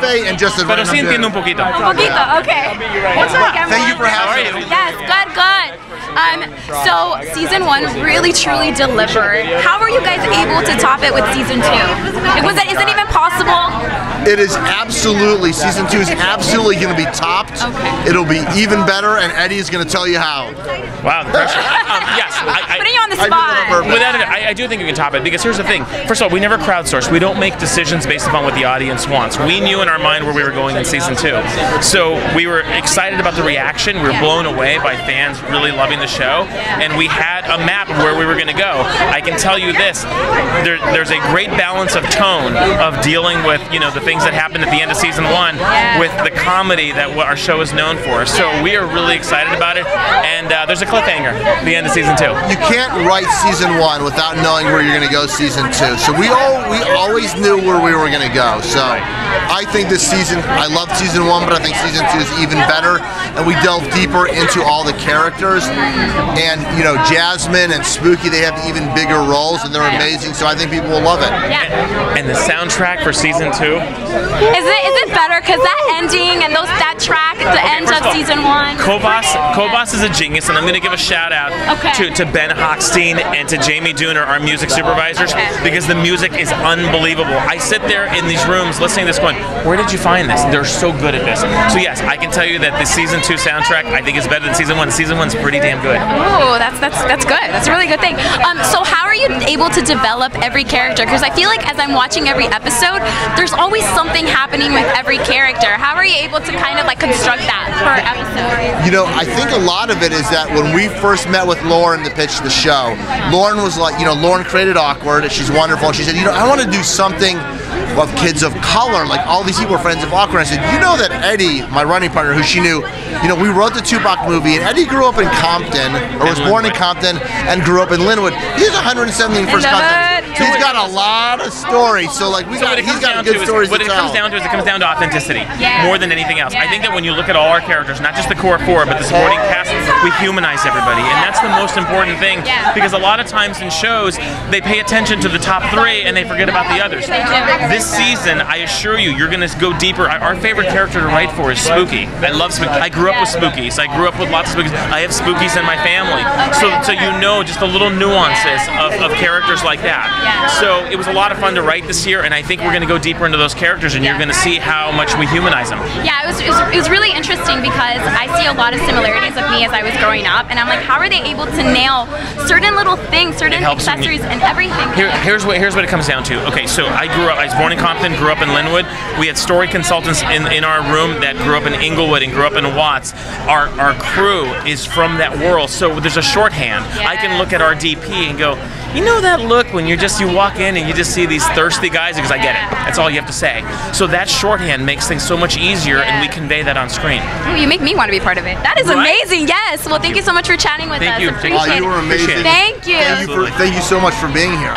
café and just a Pero sí entiendo un poquito. Un poquito, okay. What's up, Thank you for having me. Yes, good. So season 1 really truly delivered. How were you guys able to top it with season 2? Is it even possible? It is absolutely, season 2 is absolutely going to be topped. Okay. It'll be even better, and Eddie is going to tell you how. Wow, the pressure. Yes. Putting you on the spot. I do think we can top it, because here's the thing. First of all, we never crowdsource. We don't make decisions based upon what the audience wants. We knew in our mind where we were going in season 2. So we were excited about the reaction. We were blown away by fans really loving the show, and we had a map of where we were going to go. I can tell you this, there's a great balance of tone of dealing with, you know, the things that happened at the end of season 1 with the comedy that what our show is known for. So we are really excited about it, and there's a cliffhanger at the end of season 2. You can't write season 1 without knowing where you're going to go season 2. So we always knew where we were going to go. So I think this season, I loved season 1, but I think season 2 is even better, and we delve deeper into all the characters. And you know, Jasmine and Spooky, they have even bigger roles, and they're amazing. So I think people will love it. And the soundtrack for season 2. Is it better? Because that ending and that track at the end of season 1. Kobas is a genius, and I'm going to give a shout out to Ben Hochstein and to Jamie Dooner, our music supervisors, because the music is unbelievable. I sit there in these rooms listening to this going, where did you find this? They're so good at this. So yes, I can tell you that the season 2 soundtrack I think is better than season 1. Season 1's pretty damn good. Oh, that's good. That's a really good thing. So how are you able to develop every character? Because I feel like as I'm watching every episode, there's always something happening with every character. How are you able to kind of like construct that per episode? You know, I think a lot of it is that when we first met with Lauren to pitch the show, Lauren was like, you know, Lauren created Awkward, and she's wonderful, and she said, you know, I want to do something of kids of color, like all these people are friends of Awkward. I said, you know that Eddie, my running partner, who she knew, you know, we wrote the Tupac movie, and Eddie grew up in Compton, or was born in Compton, and grew up in Linwood. He's 171st cousin. So he's got a lot of stories. So like, he's got good stories to tell. What it comes down to is it comes down to authenticity more than anything else. I think that when you look at all our characters, not just the core 4, but the supporting cast, we humanize everybody, and that's the most important thing. Because a lot of times in shows, they pay attention to the top 3 and they forget about the others. This season, I assure you, you're going to go deeper. Our favorite character to write for is Spooky. I love Spooky. I grew up with Spookies. I grew up with lots of Spookies. I have Spookies in my family. So you know just the little nuances of characters like that. So it was a lot of fun to write this year, and I think we're going to go deeper into those characters, and you're going to see how much we humanize them. Yeah, it was really interesting because I see a lot of similarities of me as I was growing up, and I'm like, how are they able to nail certain little things, certain accessories, and everything? Here's what it comes down to. Okay, so I was born in Compton, grew up in Linwood. We had story consultants in our room that grew up in Inglewood and grew up in Watts. Our crew is from that world, so there's a shorthand. I can look at our DP and go, you know that look when you walk in and you just see these thirsty guys, because I get it. That's all you have to say. So that shorthand makes things so much easier, and we convey that on screen. Oh, you make me want to be part of it. That is amazing. Yes. Well, thank you so much for chatting with us. You were amazing. Thank you. Thank you so much for being here.